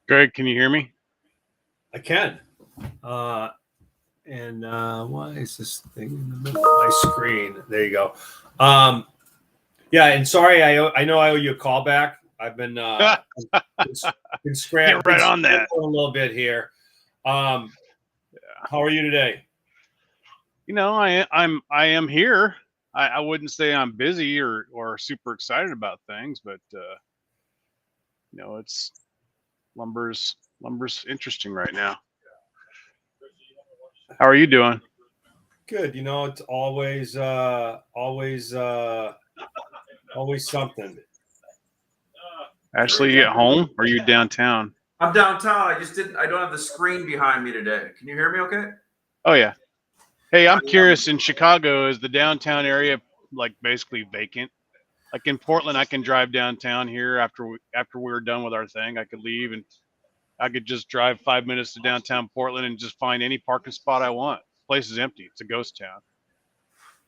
Greg, can you hear me? I can. Why is this thing in the middle of my screen? There you go. Yeah, and sorry, I know I owe you a call back. I've been been Get right on that a little bit here. How are you today? You know, I am here. I wouldn't say I'm busy or super excited about things, but it's lumber's interesting right now. How are you doing? Good. It's always something. Ashley, you at home or are you downtown? I'm downtown. I don't have the screen behind me today. Can you hear me okay? Oh yeah. Hey, I'm curious, in Chicago, is the downtown area like basically vacant? Like in Portland, I can drive downtown here after we were done with our thing. I could leave and I could just drive 5 minutes to downtown Portland and just find any parking spot I want. The place is empty. It's a ghost town.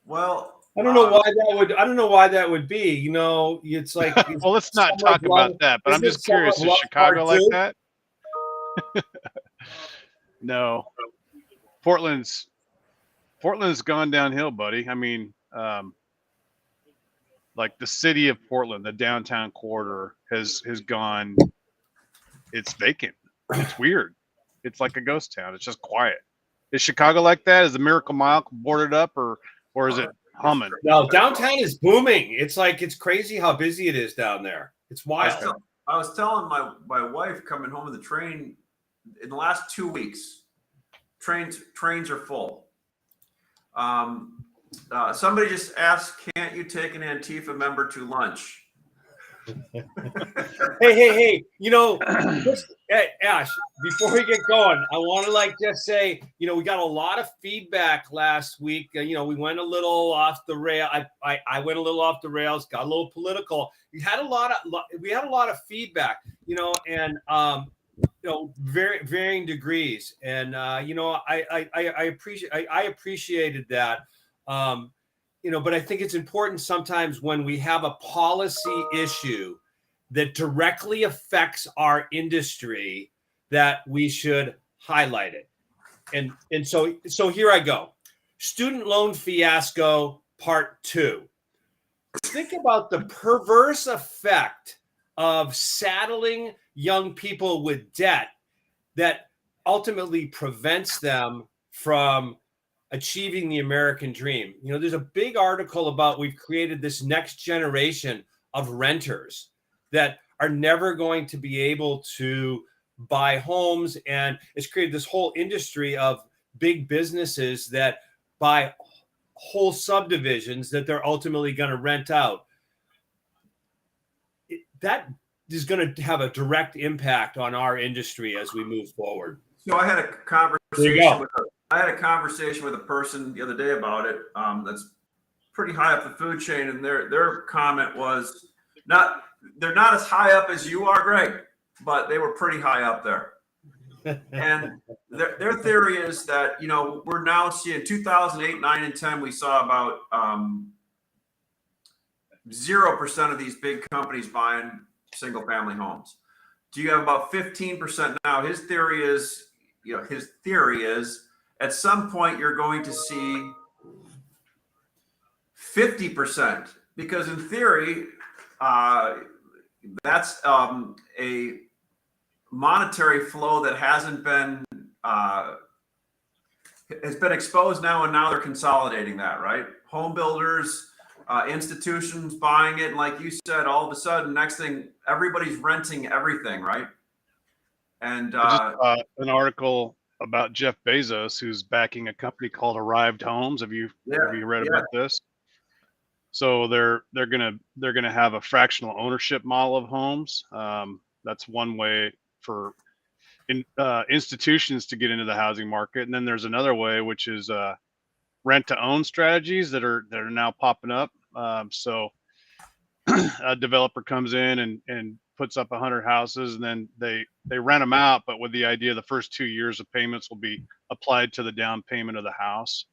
Well, I don't know why that would be. It's like well, let's not talk about that. But I'm just curious, is Chicago like that? No, Portland's gone downhill, buddy. I mean, like the city of Portland, the downtown corridor has gone. It's vacant. It's weird. It's like a ghost town. It's just quiet. Is Chicago like that? Is the Miracle Mile boarded up, or is it humming? No, downtown is booming. It's crazy how busy it is down there. It's wild. I was telling my wife coming home on the train in the last 2 weeks, trains are full. Somebody just asked, "Can't you take an Antifa member to lunch?" Hey! Ash, before we get going, I want to just say, we got a lot of feedback last week. We went a little off the rail. I went a little off the rails, got a little political. We had a lot of feedback, and very varying degrees. And I appreciated that. But I think it's important sometimes when we have a policy issue that directly affects our industry that we should highlight it. And so here I go. Student loan fiasco part 2. Think about the perverse effect of saddling young people with debt that ultimately prevents them from achieving the American dream. There's a big article about we've created this next generation of renters that are never going to be able to buy homes. And it's created this whole industry of big businesses that buy whole subdivisions that they're ultimately going to rent out. That is going to have a direct impact on our industry as we move forward. So I had a conversation with a person the other day about it. That's pretty high up the food chain, and their comment was they're not as high up as you are, Greg, but they were pretty high up there. And their theory is that we're now seeing 2008, 9, and 10. We saw about 0% of these big companies buying single-family homes. Do you have about 15% now? His theory is at some point you're going to see 50%, because in theory, that's a monetary flow that hasn't been has been exposed now, and now they're consolidating that, right? Home builders, institutions buying it, and like you said, all of a sudden, next thing, everybody's renting everything, right? And I just, an article about Jeff Bezos, who's backing a company called Arrived Homes. Have you read about this? So they're gonna have a fractional ownership model of homes. That's one way for institutions to get into the housing market, and then there's another way, which is rent to own strategies that are now popping up. So a developer comes in and puts up 100 houses, and then they rent them out, but with the idea the first 2 years of payments will be applied to the down payment of the house.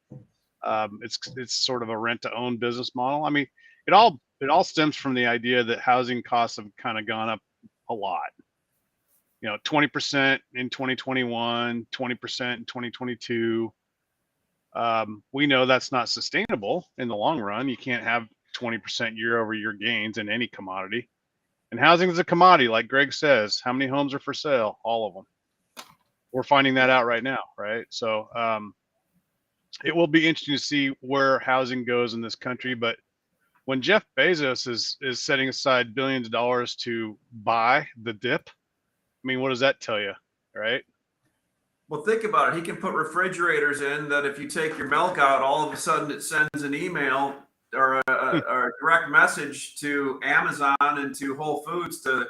It's sort of a rent to own business model. I mean, it all stems from the idea that housing costs have kind of gone up a lot. 20% in 2021, 20% in 2022. We know that's not sustainable in the long run. You can't have 20% year over year gains in any commodity. And housing is a commodity, like Greg says. How many homes are for sale? All of them. We're finding that out right now, right? So it will be interesting to see where housing goes in this country. But when Jeff Bezos is setting aside billions of dollars to buy the dip, I mean, what does that tell you, right? Well, think about it. He can put refrigerators in that if you take your milk out, all of a sudden it sends an email or a direct message to Amazon and to Whole Foods to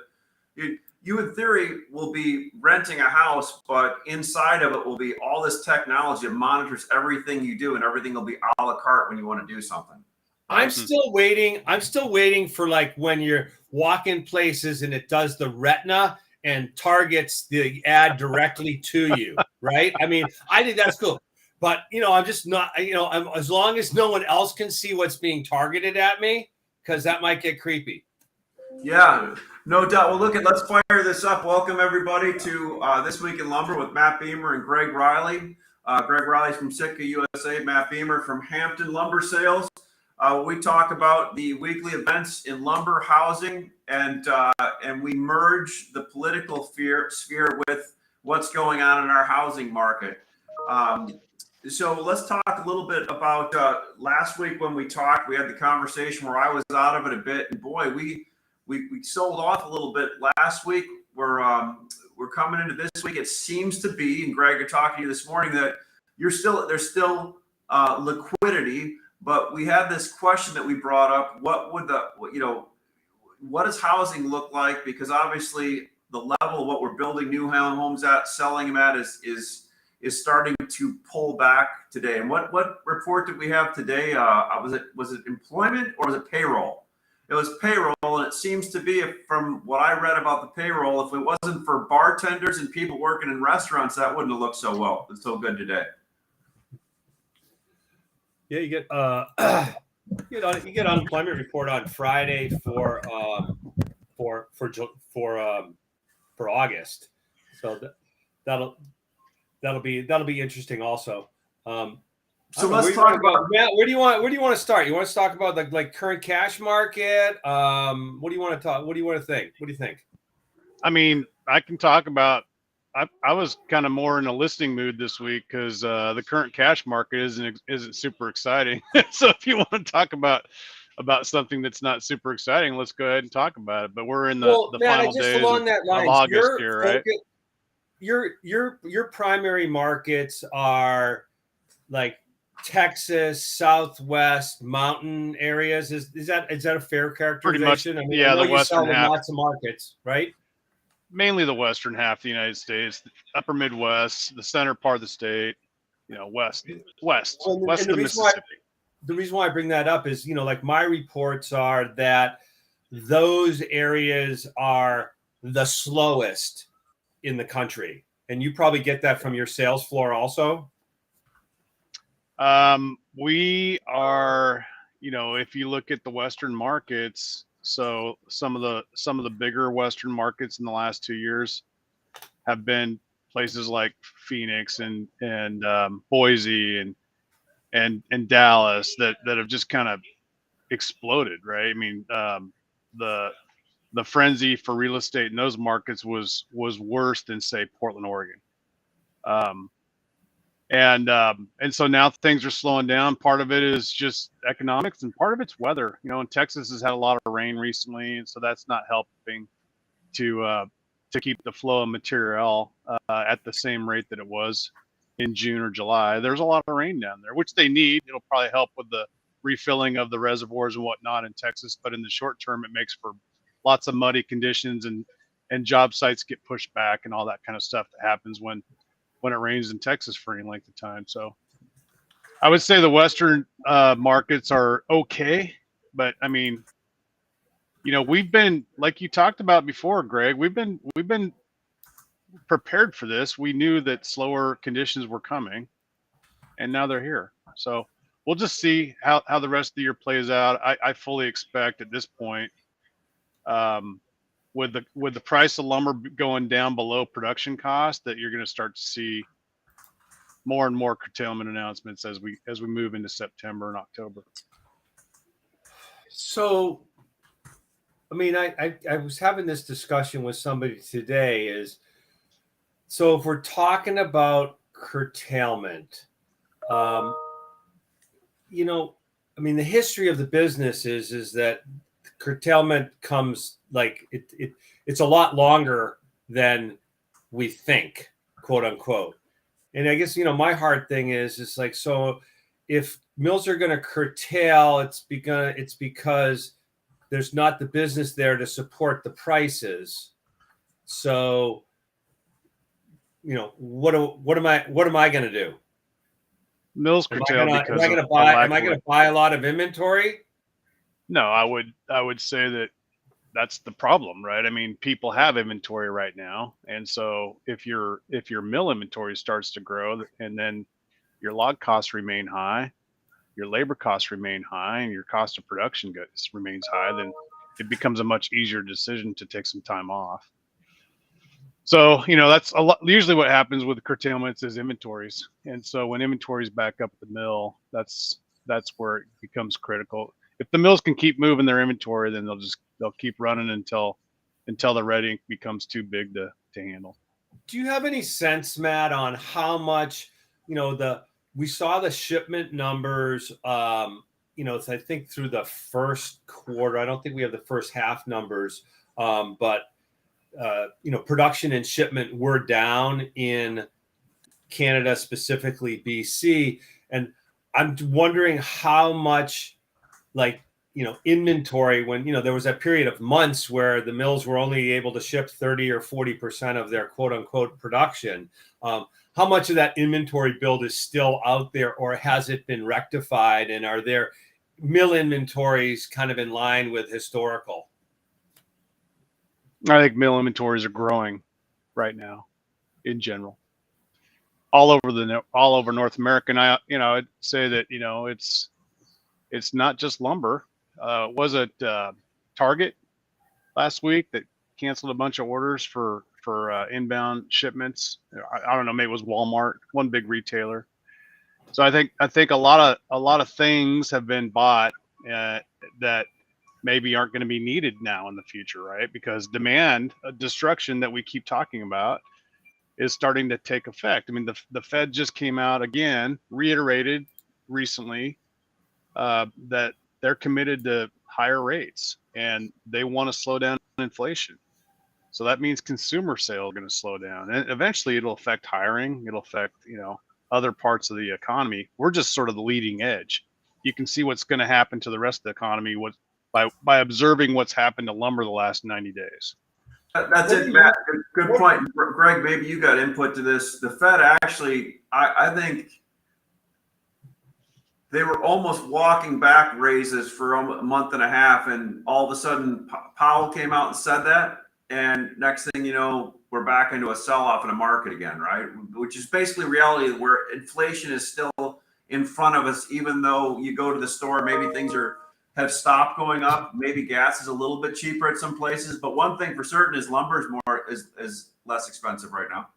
you in theory will be renting a house, but inside of it will be all this technology that monitors everything you do, and everything will be a la carte when you want to do something. I'm still waiting. I'm still waiting for like when you're walking places and it does the retina and targets the ad directly to you, right? I mean, I think that's cool. But, I'm just not, as long as no one else can see what's being targeted at me, because that might get creepy. Yeah, no doubt. Well, let's fire this up. Welcome, everybody, to This Week in Lumber with Matt Beamer and Greg Riley. Greg Riley's from Sitka, USA. Matt Beamer from Hampton Lumber Sales. We talk about the weekly events in lumber, housing, and we merge the political sphere with what's going on in our housing market. So let's talk a little bit about last week when we talked. We had the conversation where I was out of it a bit, and boy, we sold off a little bit last week. We're coming into this week. It seems to be, and Greg, you're talking to you this morning, that there's still liquidity. But we had this question that we brought up: what does housing look like? Because obviously the level of what we're building new homes at, selling them at, is starting to pull back today. And what report did we have today? Was it employment or was it payroll? It was payroll, and it seems to be, from what I read about the payroll, if it wasn't for bartenders and people working in restaurants, that wouldn't have looked so good today. Yeah, you get you get unemployment report on Friday for August, so that'll be interesting also. So let's talk about Matt. Where do you want to start? You want to talk about the current cash market? What do you want to talk? What do you want to think? What do you think? I mean, I can talk about. I was kind of more in a listening mood this week because the current cash market isn't super exciting. So if you want to talk about something that's not super exciting, let's go ahead and talk about it. But we're in the Matt, final days along that line, of August here, right? Your primary markets are like Texas, Southwest, mountain areas. Is that a fair characterization? Pretty much, yeah. The western half. Lots of markets, right? Mainly the western half of the United States, the upper Midwest, the center part of the state, west of the Mississippi. The reason why I bring that up is, like my reports are that those areas are the slowest in the country. And you probably get that from your sales floor also. We are, if you look at the western markets, so some of the bigger western markets in the last 2 years have been places like Phoenix and Boise and Dallas that have just kind of exploded, right? I mean, the frenzy for real estate in those markets was worse than, say, Portland, Oregon. And so now things are slowing down. Part of it is just economics, and part of it's weather. And Texas has had a lot of rain recently, and so that's not helping to keep the flow of material at the same rate that it was in June or July. There's a lot of rain down there, which they need. It'll probably help with the refilling of the reservoirs and whatnot in Texas, but in the short term, it makes for lots of muddy conditions, and job sites get pushed back and all that kind of stuff that happens when it rains in Texas for any length of time. So I would say the western markets are okay, but I mean, we've been, like you talked about before, Greg, we've been prepared for this. We knew that slower conditions were coming, and now they're here. So we'll just see how the rest of the year plays out. I fully expect at this point with the price of lumber going down below production cost, that you're going to start to see more and more curtailment announcements as we move into September and October. So, I mean, I was having this discussion with somebody today. So if we're talking about curtailment, you know, I mean, the history of the business is that curtailment comes like it's a lot longer than we think, quote unquote. And I guess, you know, my hard thing is like, so if mills are going to curtail, it's because there's not the business there to support the prices. So, you know, what am I going to do? Mills curtail because am I going to buy a lot of inventory? No, I would say that that's the problem, right? I mean, people have inventory right now, and so if your mill inventory starts to grow, and then your log costs remain high, your labor costs remain high, and your cost of production remains high, then it becomes a much easier decision to take some time off. So, you know, that's a lot. Usually what happens with curtailments is inventories. And so when inventories back up at the mill, that's where it becomes critical. If the mills can keep moving their inventory, then they'll keep running until the red ink becomes too big to handle. Do you have any sense, Matt, on how much, you know, we saw the shipment numbers, you know, I think through the first quarter. I don't think we have the first half numbers, but you know, production and shipment were down in Canada, specifically BC. And I'm wondering how much, like, you know, inventory, when, you know, there was that period of months where the mills were only able to ship 30 or 40% of their quote unquote production. How much of that inventory build is still out there, or has it been rectified? And are there mill inventories kind of in line with historical? I think mill inventories are growing right now, in general, all over North America. And I'd say that, you know, it's not just lumber. Was it Target last week that canceled a bunch of orders for inbound shipments? I don't know. Maybe it was Walmart, one big retailer. So I think a lot of things have been bought that maybe aren't going to be needed now in the future, right? Because demand destruction that we keep talking about is starting to take effect. I mean, the Fed just came out again, reiterated recently that they're committed to higher rates and they want to slow down inflation. So that means consumer sales are going to slow down, and eventually it'll affect hiring. It'll affect, you know, other parts of the economy. We're just sort of the leading edge. You can see what's going to happen to the rest of the economy by observing what's happened to lumber the last 90 days. That's it, Matt. Good point. Greg, maybe you got input to this. The Fed actually, I think they were almost walking back raises for a month and a half, and all of a sudden Powell came out and said that. And next thing you know, we're back into a sell-off in the market again, right? Which is basically reality, where inflation is still in front of us, even though you go to the store, maybe things have stopped going up. Maybe gas is a little bit cheaper at some places, but one thing for certain is lumber is less expensive right now.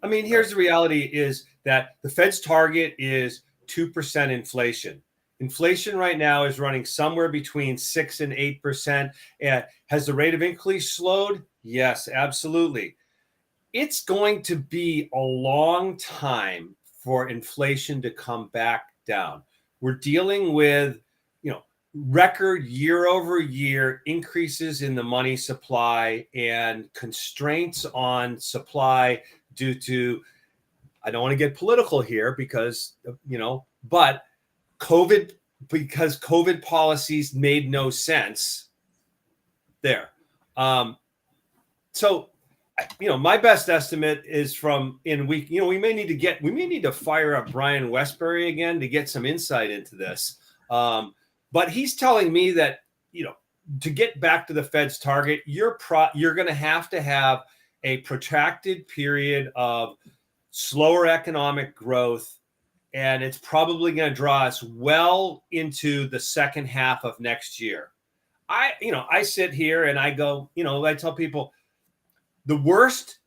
I mean, here's the reality: is that the Fed's target is 2% inflation. Inflation right now is running somewhere between 6 and 8%. And has the rate of increase slowed? Yes, absolutely. It's going to be a long time for inflation to come back down. We're dealing with, you know, record year over year increases in the money supply and constraints on supply due to, I don't want to get political here because, you know, but because COVID policies made no sense there. So, you know, my best estimate is from we may need to fire up Brian Westbury again to get some insight into this. But he's telling me that, you know, to get back to the Fed's target, you're going to have a protracted period of slower economic growth, and it's probably going to draw us well into the second half of next year. I sit here and I go, I tell people the worst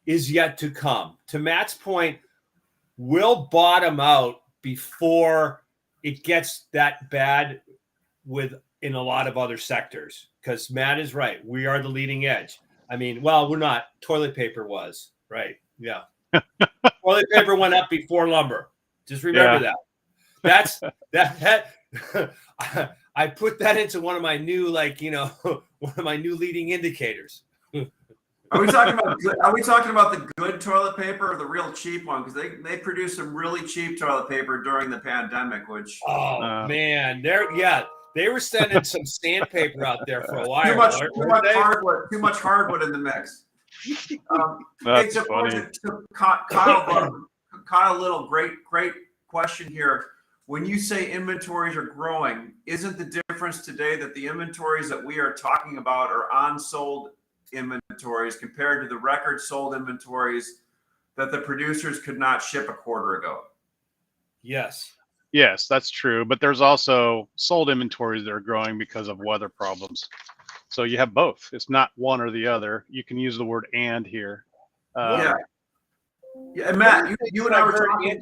is yet to come. To Matt's point, we'll bottom out before it gets that bad in a lot of other sectors, because Matt is right. We are the leading edge. I mean, well, we're not. Toilet paper was, right. Yeah. Toilet paper went up before lumber. Just remember that. That's that. I put that into one of my new, one of my new leading indicators. Are we talking about the good toilet paper or the real cheap one? Because they produced some really cheap toilet paper during the pandemic, which man, they were sending some sandpaper out there for a while. Too much hardwood in the mix. That's funny. Kyle, little great question here. When you say inventories are growing, isn't the difference today that the inventories that we are talking about are unsold inventories compared to the record sold inventories that the producers could not ship a quarter ago? Yes, that's true. But there's also sold inventories that are growing because of weather problems. So you have both. It's not one or the other. You can use the word "and" here. Yeah, and Matt, you and I were talking.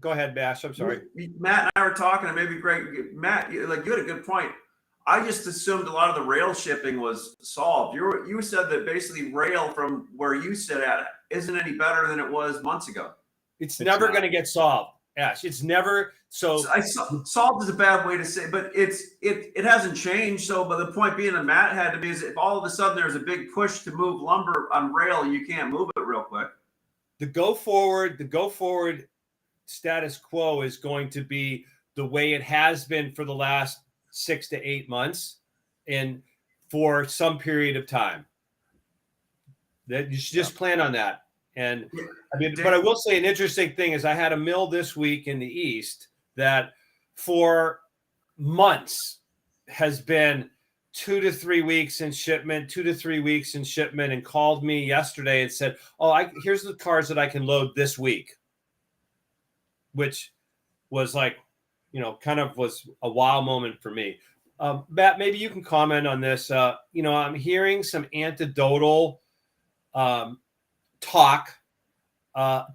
Go ahead, Bash. I'm sorry. Matt and I were talking, and maybe Greg. Matt, you had a good point. I just assumed a lot of the rail shipping was solved. You said that basically rail from where you sit at isn't any better than it was months ago. It's never going to get solved, Ash. It's never solved is a bad way to say, but it hasn't changed. So, but the point being that Matt had to be is if all of a sudden there's a big push to move lumber on rail, you can't move it real quick. The go forward status quo is going to be the way it has been for the last 6 to 8 months and for some period of time. That you should just plan on that. And I mean, but I will say an interesting thing is I had a mill this week in the East that for months has been 2 to 3 weeks in shipment, and called me yesterday and said, here's the cars that I can load this week, which was like, kind of was a wow moment for me. Matt, maybe you can comment on this. I'm hearing some anecdotal talk,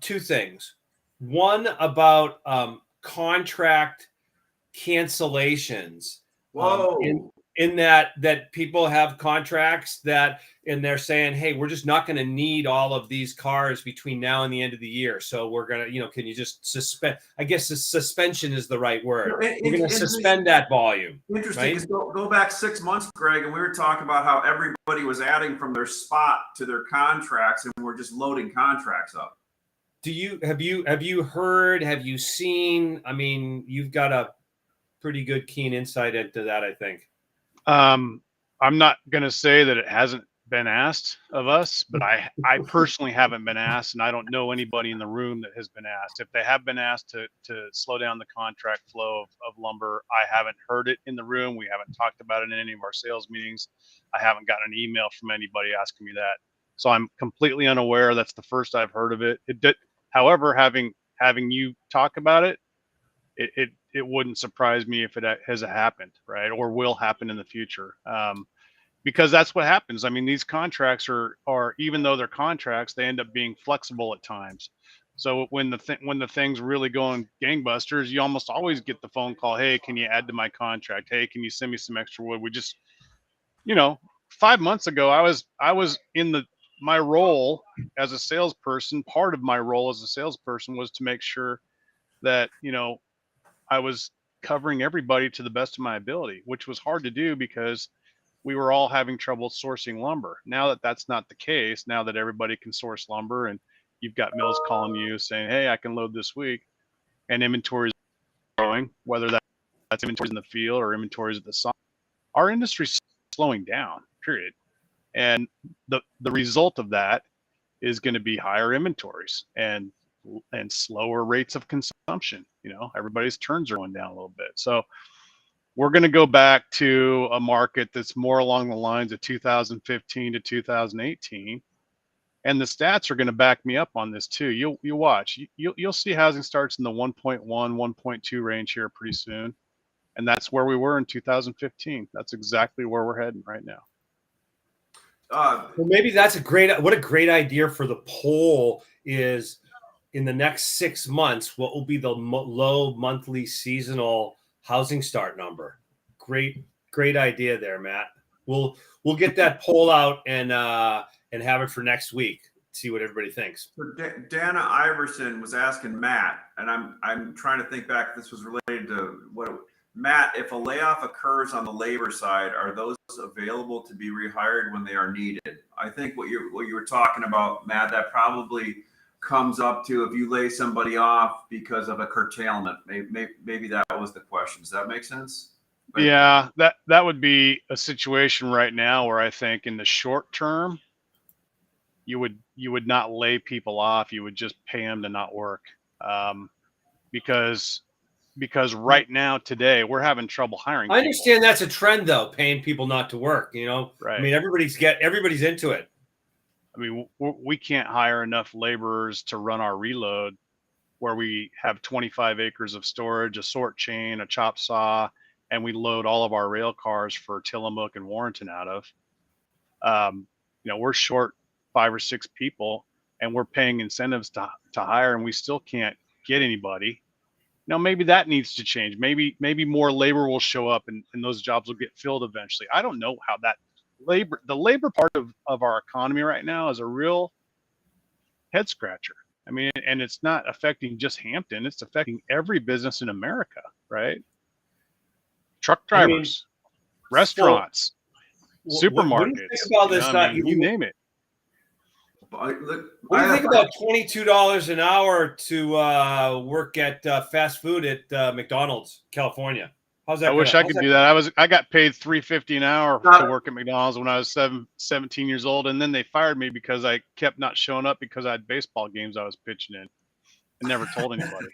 two things. One about contract cancellations. Whoa. In that people have contracts and they're saying, hey, we're just not going to need all of these cars between now and the end of the year. So we're going to, can you just suspend? I guess the suspension is the right word. We're going to suspend that volume. Interesting. Right? Go back 6 months, Greg, and we were talking about how everybody was adding from their spot to their contracts, and we're just loading contracts up. Have you heard? Have you seen? I mean, you've got a pretty good keen insight into that, I think. I'm not going to say that it hasn't been asked of us, but I personally haven't been asked, and I don't know anybody in the room that has been asked. If they have been asked to slow down the contract flow of lumber, I haven't heard it in the room. We haven't talked about it in any of our sales meetings. I haven't gotten an email from anybody asking me that. So I'm completely unaware. That's the first I've heard of it. However, having you talk about it, it wouldn't surprise me if it has happened, right, or will happen in the future, because that's what happens. I mean, these contracts are even though they're contracts, they end up being flexible at times. So when the thing's really going gangbusters, you almost always get the phone call, hey, can you add to my contract? Hey, can you send me some extra wood? We just, 5 months ago, I was in my role as a salesperson. Part of my role as a salesperson was to make sure that, I was covering everybody to the best of my ability, which was hard to do because we were all having trouble sourcing lumber. Now that that's not the case, now that everybody can source lumber and you've got mills calling you saying, hey, I can load this week, and inventory is growing, whether that's inventories in the field or inventories at the site, our industry's slowing down, period. And the result of that is going to be higher inventories and slower rates of consumption. Everybody's turns are going down a little bit. So we're going to go back to a market that's more along the lines of 2015 to 2018. And the stats are going to back me up on this too. You'll watch. You'll see housing starts in the 1.1, 1.2 range here pretty soon. And that's where we were in 2015. That's exactly where we're heading right now. Well, maybe that's a great idea for the poll is in the next 6 months, what will be the low monthly seasonal housing start number? Great idea there, Matt. We'll get that poll out and have it for next week. See what everybody thinks. So Dana Iverson was asking Matt, and I'm trying to think back if this was related to Matt, if a layoff occurs on the labor side, are those available to be rehired when they are needed? I think what you were talking about, Matt, that probably comes up to if you lay somebody off because of a curtailment. Maybe that was the question. Does that make sense? Yeah, that would be a situation right now where I think in the short term, you would not lay people off. You would just pay them to not work, because right now today we're having trouble hiring. I understand that's a trend though, paying people not to work. Right. I mean, everybody's into it. I mean, we can't hire enough laborers to run our reload, where we have 25 acres of storage, a sort chain, a chop saw, and we load all of our rail cars for Tillamook and Warrenton out of. We're short 5 or 6 people, and we're paying incentives to hire, and we still can't get anybody. Maybe that needs to change. Maybe more labor will show up, and those jobs will get filled eventually. I don't know how the labor part of our economy right now is a real head scratcher. I mean, and it's not affecting just Hampton; it's affecting every business in America, right? Truck drivers, restaurants, supermarkets. What do you think about this? You name it. What do you think about $22 an hour to work at fast food at McDonald's, California? How's that? I wish I could do that. I got paid $3.50 an hour to work at McDonald's when I was 17 years old, and then they fired me because I kept not showing up because I had baseball games I was pitching in. I never told anybody.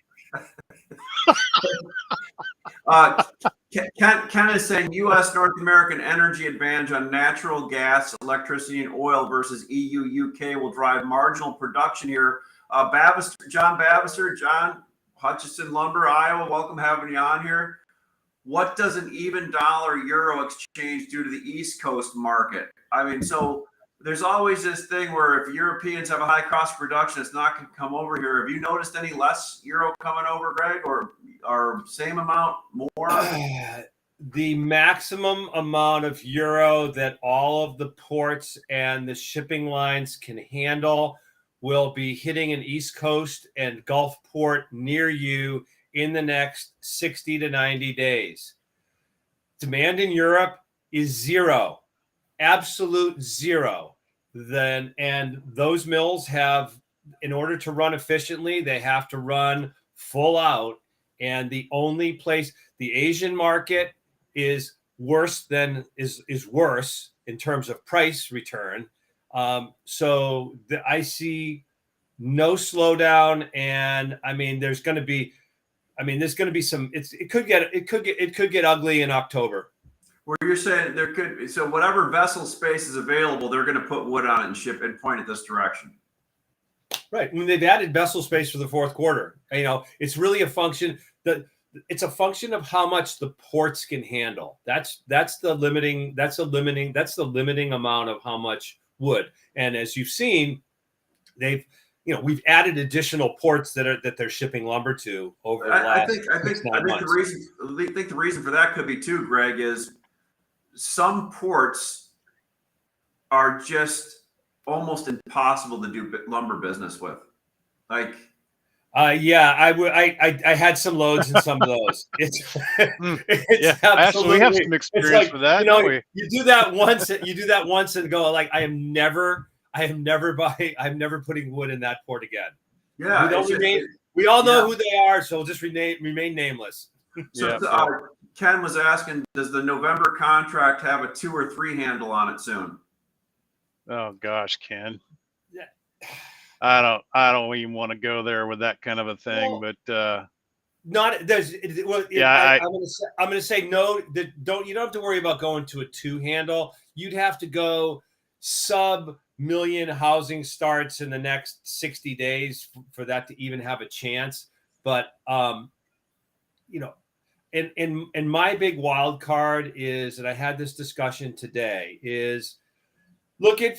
Ken is saying U.S. North American energy advantage on natural gas, electricity, and oil versus EU, UK will drive marginal production here. John Bavister, John Hutchison Lumber, Iowa, welcome having you on here. What does an even dollar euro exchange do to the East Coast market? I mean, so there's always this thing where if Europeans have a high cost of production, it's not going to come over here. Have you noticed any less euro coming over, Greg, or same amount, more? The maximum amount of euro that all of the ports and the shipping lines can handle will be hitting an East Coast and Gulf port near you in the next 60 to 90 days. Demand in Europe is zero, absolute zero. And those mills have, in order to run efficiently, they have to run full out. And the only place, the Asian market is worse in terms of price return. I see no slowdown, and I mean, there's going to be some. It could get ugly in October. Where you're saying there could be, so whatever vessel space is available, they're going to put wood on it and ship and point it this direction. Right. When they've added vessel space for the fourth quarter, it's really a function of how much the ports can handle. That's the limiting amount of how much wood. And as you've seen, we've added additional ports that they're shipping lumber to over the last. I think the reason for that could be too, Greg, is some ports are just almost impossible to do lumber business with. I had some loads in some of those. It's actually, we have some experience with that. You do that once and go like, I'm never putting wood in that port again. Yeah, we all know who they are, so we'll just remain nameless. Ken was asking, does the November contract have a 2 or 3 handle on it soon? Oh gosh, Ken. Yeah. I don't even want to go there with that kind of a thing, but not there's. I'm going to say no. You don't have to worry about going to a 2 handle. You'd have to go sub-million housing starts in the next 60 days for that to even have a chance. But and my big wild card is, and I had this discussion today, is look at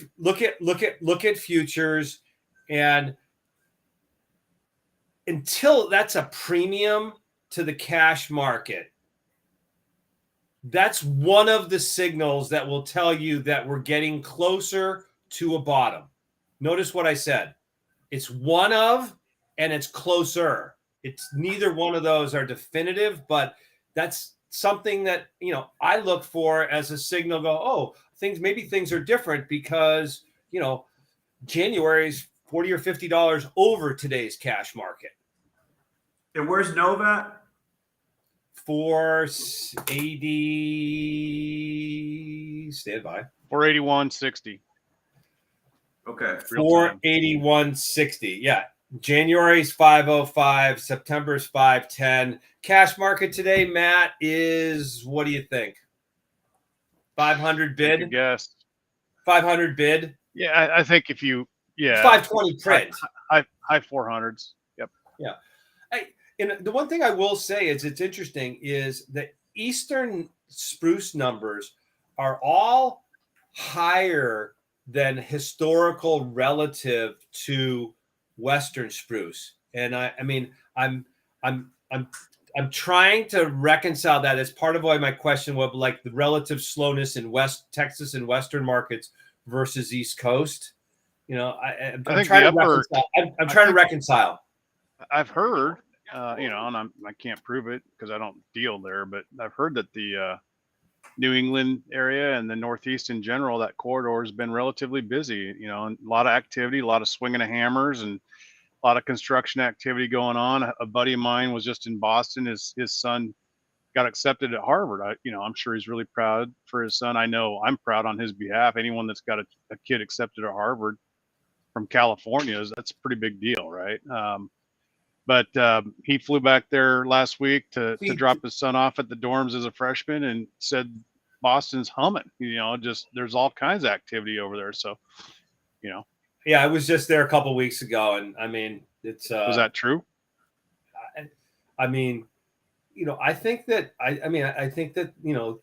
futures, and until that's a premium to the cash market, that's one of the signals that will tell you that we're getting closer to a bottom. Notice what I said. It's one of, and it's closer. It's neither one of those are definitive, but that's something that, I look for as a signal. Go, oh, maybe things are different because, January's $40 or $50 over today's cash market. And where's Nova? 480. Stand by. 481.60. Okay. 481.60. Yeah. January's 505. September's 510. Cash market today, Matt, is, what do you think? 500 bid? Yes. 500 bid? Yeah, I think if you, yeah. 520 print. High 400s. Yep. Yeah. And the one thing I will say is it's interesting is that Eastern spruce numbers are all higher than historical relative to Western spruce. And I'm trying to reconcile that as part of why my question was like the relative slowness in West Texas and Western markets versus East Coast. I'm trying to reconcile. I've heard, and I can't prove it because I don't deal there, but I've heard that the New England area and the Northeast in general, that corridor has been relatively busy, and a lot of activity, a lot of swinging of hammers, and a lot of construction activity going on. A buddy of mine was just in Boston. His son got accepted at Harvard. I'm sure he's really proud for his son. I know I'm proud on his behalf. Anyone that's got a kid accepted at Harvard from California, that's a pretty big deal, right? But he flew back there last week to drop his son off at the dorms as a freshman, and said Boston's humming. Just there's all kinds of activity over there. So, Yeah, I was just there a couple of weeks ago, and it's. Was that true? I think that I think that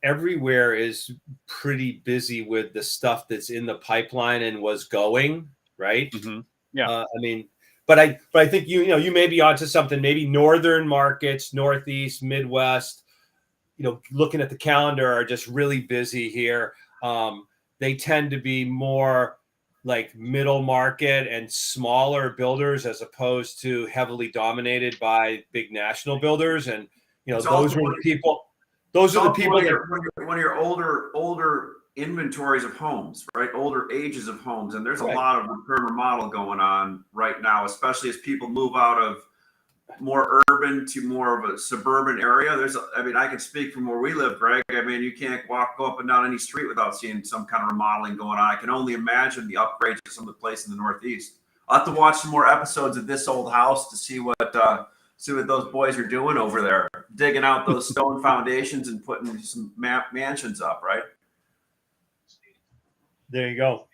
everywhere is pretty busy with the stuff that's in the pipeline and was going right. Mm-hmm. Yeah. But I think you may be onto something. Maybe northern markets, Northeast, Midwest, looking at the calendar, are just really busy here. They tend to be more like middle market and smaller builders as opposed to heavily dominated by big national builders. And those are the people. Those are the people that one of your older inventories of homes, right? Older ages of homes. And there's a lot of repair and remodel going on right now, especially as people move out of more urban to more of a suburban area. I can speak from where we live, Greg. You can't go up and down any street without seeing some kind of remodeling going on. I can only imagine the upgrades of some of the places in the Northeast. I'll have to watch some more episodes of This Old House to see what those boys are doing over there, digging out those stone foundations and putting some mansions up, right? There you go.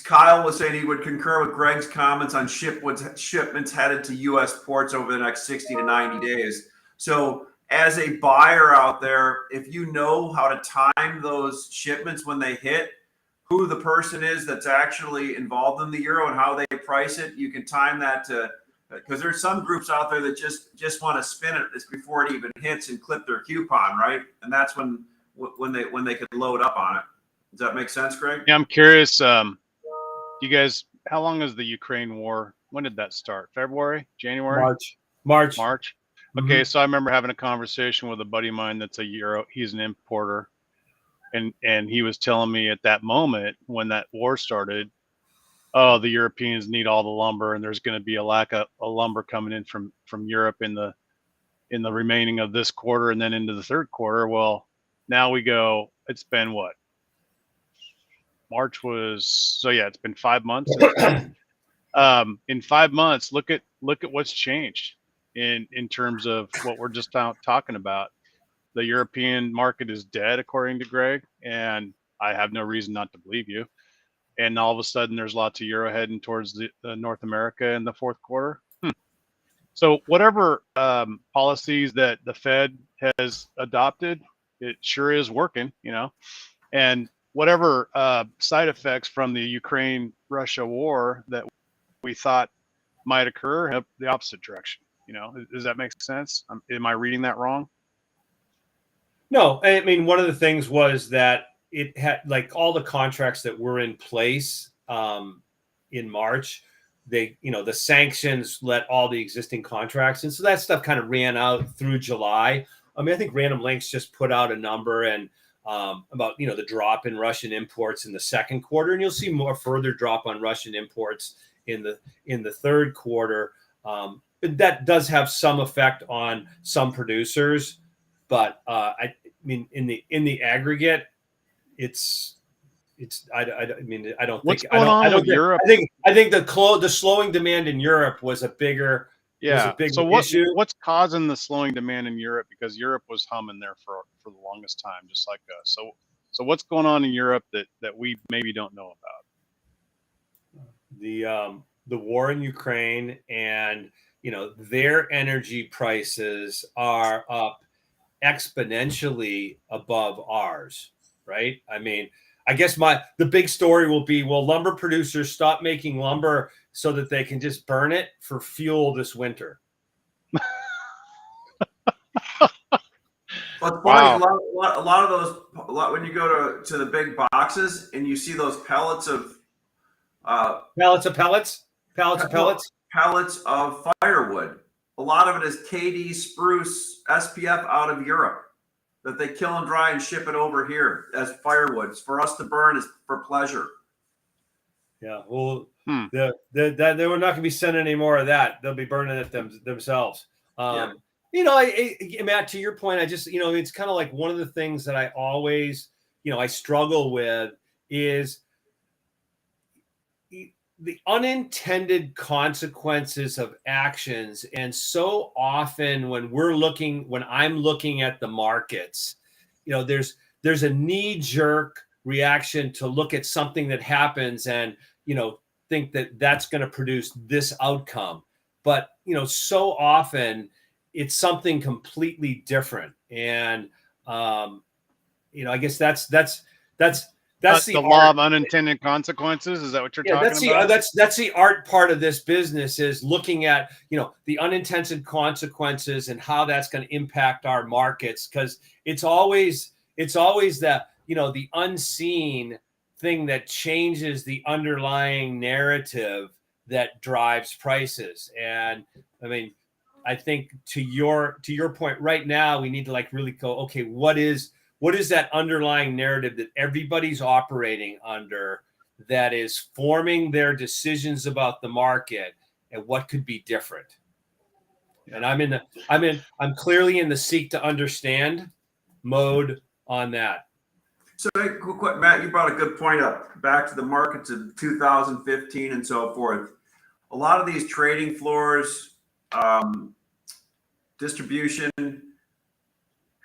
Kyle was saying he would concur with Greg's comments on shipments headed to U.S. ports over the next 60 to 90 days. So as a buyer out there, if you know how to time those shipments when they hit, who the person is that's actually involved in the euro and how they price it, you can time that to, because there's some groups out there that just want to spin it before it even hits and clip their coupon, right? And that's when they could load up on it. Does that make sense, Greg? Yeah, I'm curious. You guys, how long is the Ukraine war? When did that start? February? January? March. Okay, mm-hmm. So I remember having a conversation with a buddy of mine that's a euro. He's an importer, and he was telling me at that moment when that war started, oh, the Europeans need all the lumber, and there's going to be a lack of lumber coming in from Europe in the remaining of this quarter and then into the third quarter. Well, now we go. It's been what? March was, so yeah, it's been 5 months. In 5 months, look at what's changed in terms of what we're just talking about. The European market is dead, according to Greg, and I have no reason not to believe you. And all of a sudden, there's lots of euro heading towards the North America in the fourth quarter. So whatever policies that the Fed has adopted, it sure is working, and whatever side effects from the Ukraine-Russia war that we thought might occur have the opposite direction. Does that make sense? Am I reading that wrong? No, I mean, one of the things was that it had, like, all the contracts that were in place in March, the sanctions let all the existing contracts, and so that stuff kind of ran out through July. I mean, I think Random Lengths just put out a number and about the drop in Russian imports in the second quarter, and you'll see more further drop on Russian imports in the third quarter. But that does have some effect on some producers, but I mean, in the aggregate, it's I mean, I don't What's think going on with think, Europe? I think the slowing demand in Europe was a bigger So issue. what's causing the slowing demand in Europe? Because Europe was humming there for the longest time, just like us. So what's going on in Europe that we maybe don't know about? The war in Ukraine, and their energy prices are up exponentially above ours, right? I mean, I guess the big story will be, will lumber producers stop making lumber so that they can just burn it for fuel this winter? Well, it's funny. Wow. A lot of those. When you go to the big boxes and you see those pellets of Pallets of pellets, pellets of firewood. A lot of it is KD spruce SPF out of Europe that they kill and dry and ship it over here as firewood. It's for us to burn, is for pleasure. Yeah, well, they were not going to be sending any more of that. They'll be burning it themselves. Yeah. Matt, to your point, I just, it's kind of like one of the things that I always, I struggle with is the unintended consequences of actions. And so often when I'm looking at the markets, there's a knee-jerk reaction to look at something that happens and, think that that's going to produce this outcome. But, so often it's something completely different. And, I guess that's the law of unintended consequences. Is that what you're talking about? That's the art part of this business, is looking at, the unintended consequences and how that's going to impact our markets. Cause it's always that, the unseen thing that changes the underlying narrative that drives prices. And I mean, I think to your point right now, we need to really go, okay, what is that underlying narrative that everybody's operating under that is forming their decisions about the market, and what could be different? And I'm clearly in the seek to understand mode on that. So, quick, Matt, you brought a good point up, back to the markets of 2015 and so forth. A lot of these trading floors, distribution,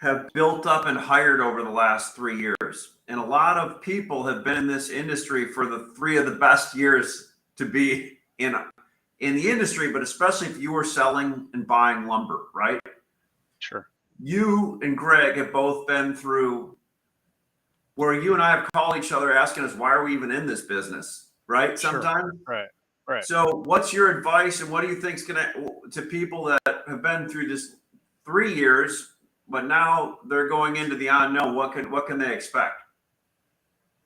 have built up and hired over the last 3 years. And a lot of people have been in this industry for the 3 of the best years to be in the industry, but especially if you were selling and buying lumber, right? Sure. You and Greg have both been through where you and I have called each other asking us, why are we even in this business? Right? Sometimes. Sure. Right. So what's your advice, and what do you think is going to people that have been through this 3 years, but now they're going into the unknown? What can they expect?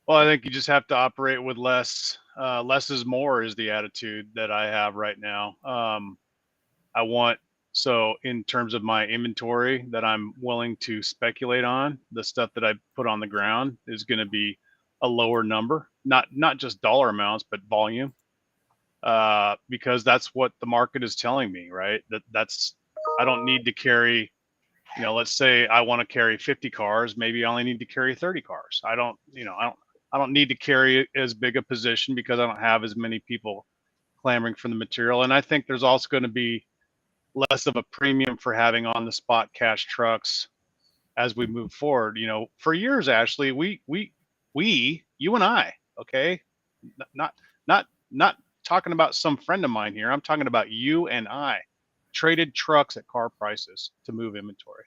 Well, I think you just have to operate with less. Less is more is the attitude that I have right now. So in terms of my inventory that I'm willing to speculate on, the stuff that I put on the ground is going to be a lower number, not just dollar amounts, but volume, because that's what the market is telling me, right? I don't need to carry, let's say I want to carry 50 cars, maybe I only need to carry 30 cars. I don't need to carry as big a position because I don't have as many people clamoring for the material. And I think there's also going to be less of a premium for having on the spot cash trucks as we move forward. For years, Ashley, you and I, okay, not talking about some friend of mine here. I'm talking about you and I. traded trucks at car prices to move inventory.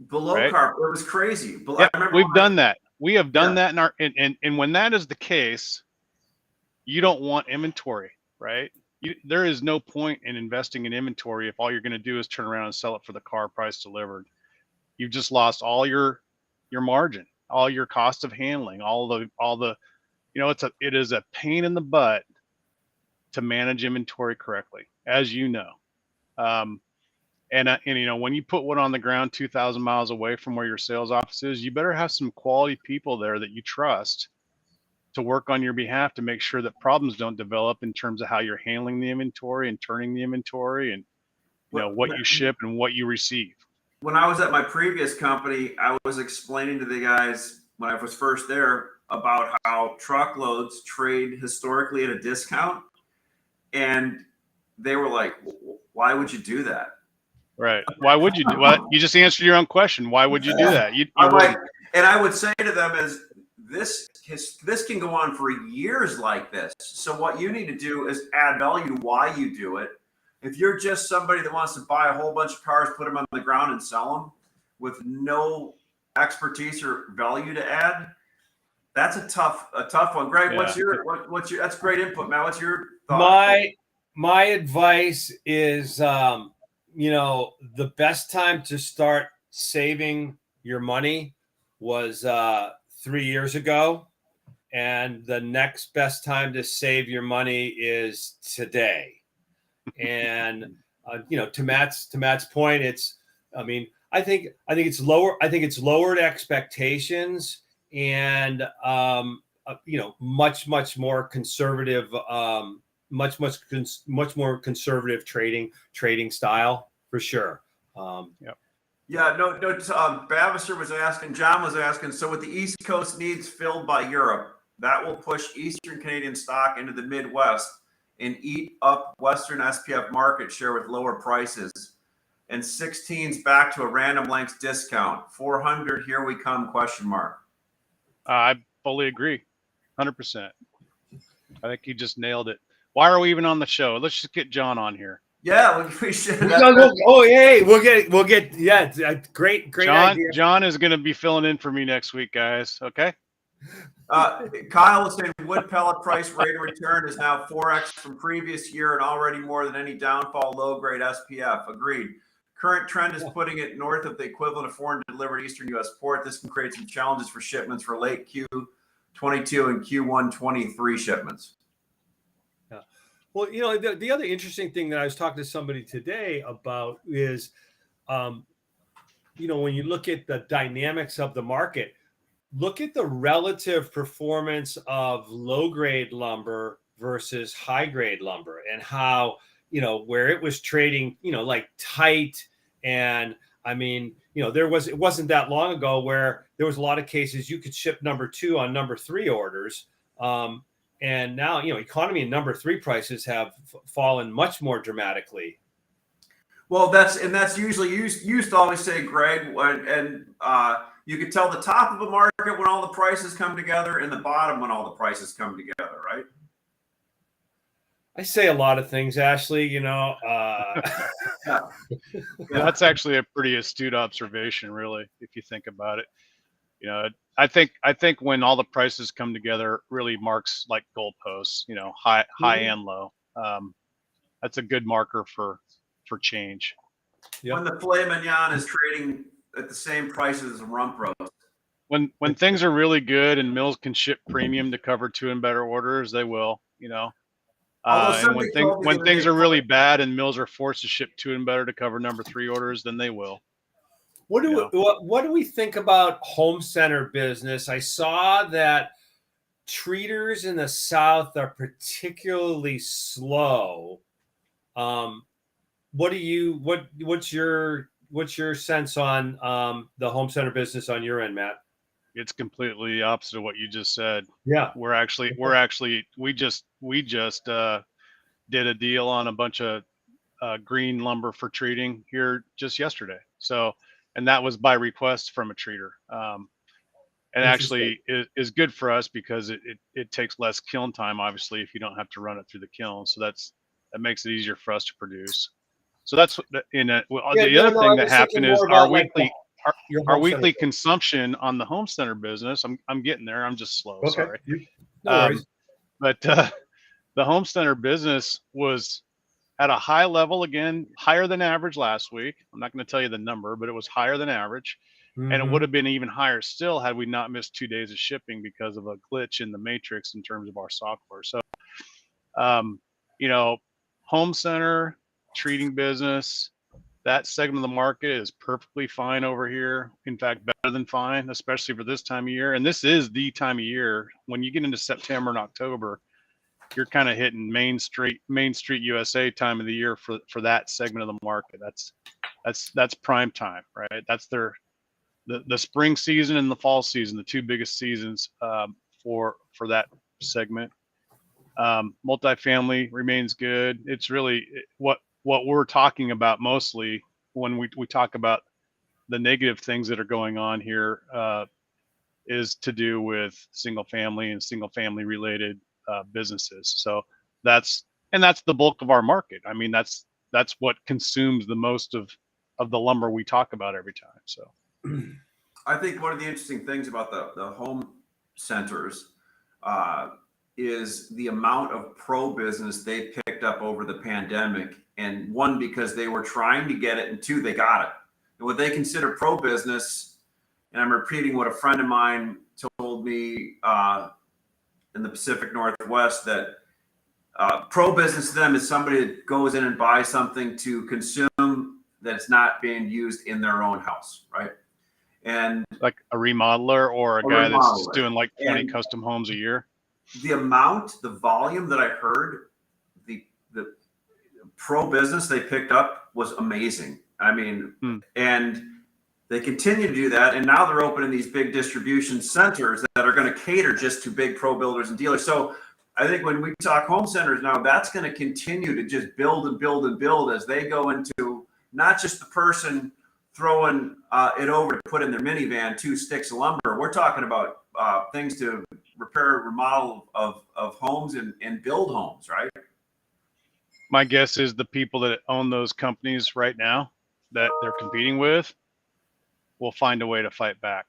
Below right? car, it was crazy. Yep, I remember we've done that. We have done Yeah. that in our and when that is the case, you don't want inventory, right? There is no point in investing in inventory if all you're going to do is turn around and sell it for the car price delivered. You've just lost all your margin, all your cost of handling, all the it is a pain in the butt to manage inventory correctly, as you know. Um, and when you put one on the ground 2,000 miles away from where your sales office is, you better have some quality people there that you trust to work on your behalf to make sure that problems don't develop in terms of how you're handling the inventory and turning the inventory and what you ship and what you receive. When I was at my previous company, I was explaining to the guys when I was first there about how truckloads trade historically at a discount, and they were like, "Why would you do that?" Right? Why would you do? Well, you just answered your own question. Why would you do that? You wouldn't. And I would say to them is this can go on for years like this. So what you need to do is add value to why you do it. If you're just somebody that wants to buy a whole bunch of cars, put them on the ground and sell them with no expertise or value to add, that's a tough one. Greg, Yeah. what's your that's great input, Matt. What's your thought? My advice is the best time to start saving your money was 3 years ago, and the next best time to save your money is today. And to Matt's point, I think it's lowered expectations and much more conservative, much more conservative trading style for sure. Yep. Yeah, no. Bavister was asking, John was asking, so with the East Coast needs filled by Europe, that will push Eastern Canadian stock into the Midwest and eat up Western SPF market share with lower prices. And 16s back to a random lengths discount. 400, here we come, question mark. I fully agree. 100%. I think you just nailed it. Why are we even on the show? Let's just get John on here. Yeah, we should. We'll get. Yeah, great idea. John is going to be filling in for me next week, guys. Okay. Kyle was saying wood pellet price rate of return is now 4x from previous year and already more than any downfall low grade SPF. Agreed. Current trend is putting it north of the equivalent of foreign delivered Eastern U.S. port. This can create some challenges for shipments for late Q22 and Q1 23 shipments. Yeah. Well, the other interesting thing that I was talking to somebody today about is, when you look at the dynamics of the market, look at the relative performance of low grade lumber versus high grade lumber and how, where it was trading, like tight. And it wasn't that long ago where there was a lot of cases you could ship number 2 on number 3 orders. And now, economy and number 3 prices have fallen much more dramatically. Well, that's usually used to always say, Greg, and you could tell the top of a market when all the prices come together and the bottom when all the prices come together, right? I say a lot of things, Ashley, That's actually a pretty astute observation, really, if you think about it. I think when all the prices come together really marks like goalposts, high and low. That's a good marker for change. Yep. When the filet mignon is trading at the same prices as a rump roast. When things are really good and mills can ship premium to cover 2 and better orders, they will, and when things are really bad and mills are forced to ship 2 and better to cover number 3 orders, then they will. What do we think about home center business? I saw that treaters in the South are particularly slow. What's your sense on the home center business on your end, Matt? It's completely the opposite of what you just said. Yeah, we just did a deal on a bunch of green lumber for treating here just yesterday. So, and that was by request from a treater. And actually is good for us because it takes less kiln time, obviously, if you don't have to run it through the kiln. So that makes it easier for us to produce. So that's what the other no, thing I that was happened thinking is more our about, like, weekly your our home center weekly business. consumption on the home center business. I'm getting there. I'm just slow. Okay. Sorry. No worries. But the home center business was at a high level again, higher than average last week. I'm not going to tell you the number, but it was higher than average. And it would have been even higher still had we not missed 2 days of shipping because of a glitch in the matrix in terms of our software. So, you know, home center, treating business, that segment of the market is perfectly fine over here. In fact, better than fine, especially for this time of year. And this is the time of year when you get into September and October, you're kind of hitting Main Street USA time of the year for that segment of the market. That's prime time, right? That's the spring season and the fall season, the two biggest seasons for that segment. Multifamily remains good. It's really what we're talking about mostly when we talk about the negative things that are going on here is to do with single family and single family related businesses. So that's the bulk of our market. I mean, that's what consumes the most of the lumber we talk about every time. So I think one of the interesting things about the home centers is the amount of pro business they picked up over the pandemic. And one, because they were trying to get it, and two, they got it. And what they consider pro business, and I'm repeating what a friend of mine told me in the Pacific Northwest, that pro business to them is somebody that goes in and buys something to consume that's not being used in their own house, right? And like a remodeler or a guy that's doing like 20 custom homes a year. The volume that I heard, the pro business they picked up was amazing. I mean, and they continue to do that. And now they're opening these big distribution centers that are going to cater just to big pro builders and dealers. So I think when we talk home centers now, that's going to continue to just build and build and build as they go into not just the person throwing it over to put in their minivan 2 sticks of lumber. We're talking about things to repair, remodel of homes and build homes, right? My guess is the people that own those companies right now that they're competing with will find a way to fight back.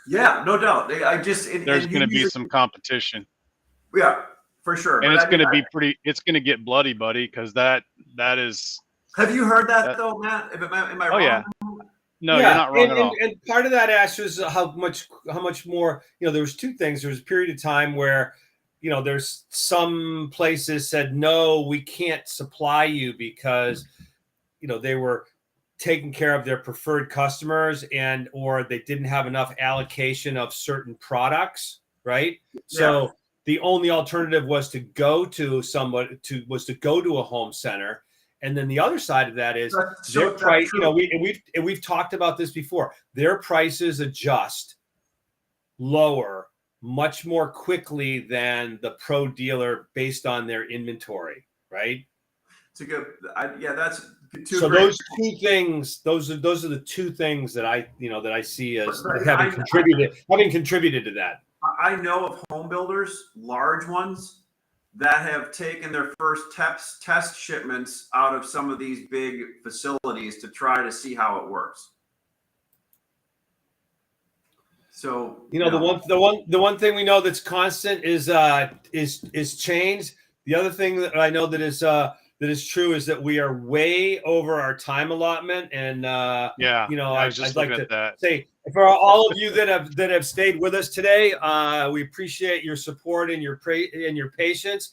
Yeah, no doubt. There's going to be some competition. Yeah, for sure. And it's going to be it's going to get bloody, buddy, because that is. Have you heard that though, Matt? Am I wrong? Yeah. No, you're not wrong at all. And part of that, Ash, is how much more, there was two things. There was a period of time where, there's some places said, no, we can't supply you because, they were taking care of their preferred customers or they didn't have enough allocation of certain products, right? Yeah. So the only alternative was to go to a home center. And then the other side of that is their price. We've talked about this before. Their prices adjust lower much more quickly than the pro dealer based on their inventory, right? It's a good. That's two. So those two things, those are the two things that I see as having contributed to that. I know of home builders, large ones, that have taken their first test shipments out of some of these big facilities to try to see how it works. So the one thing we know that's constant is change. The other thing that I know that is true is that we are way over our time allotment, and I'd like to say for all of you that have stayed with us today, we appreciate your support and your patience.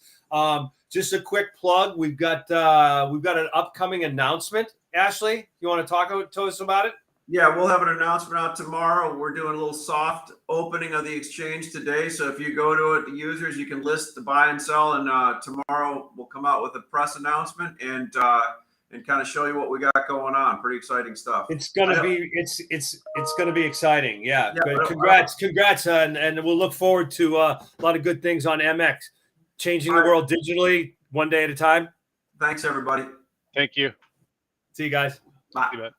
Just a quick plug: we've got an upcoming announcement. Ashley, you want to talk to us about it? Yeah, we'll have an announcement out tomorrow. We're doing a little soft opening of the exchange today. So if you go to it, the users, you can list the buy and sell. And tomorrow we'll come out with a press announcement and kind of show you what we got going on. Pretty exciting stuff. It's gonna be exciting. Yeah. Congrats, and we'll look forward to a lot of good things on MX, changing the world digitally one day at a time. Thanks, everybody. Thank you. See you guys. Bye. See you,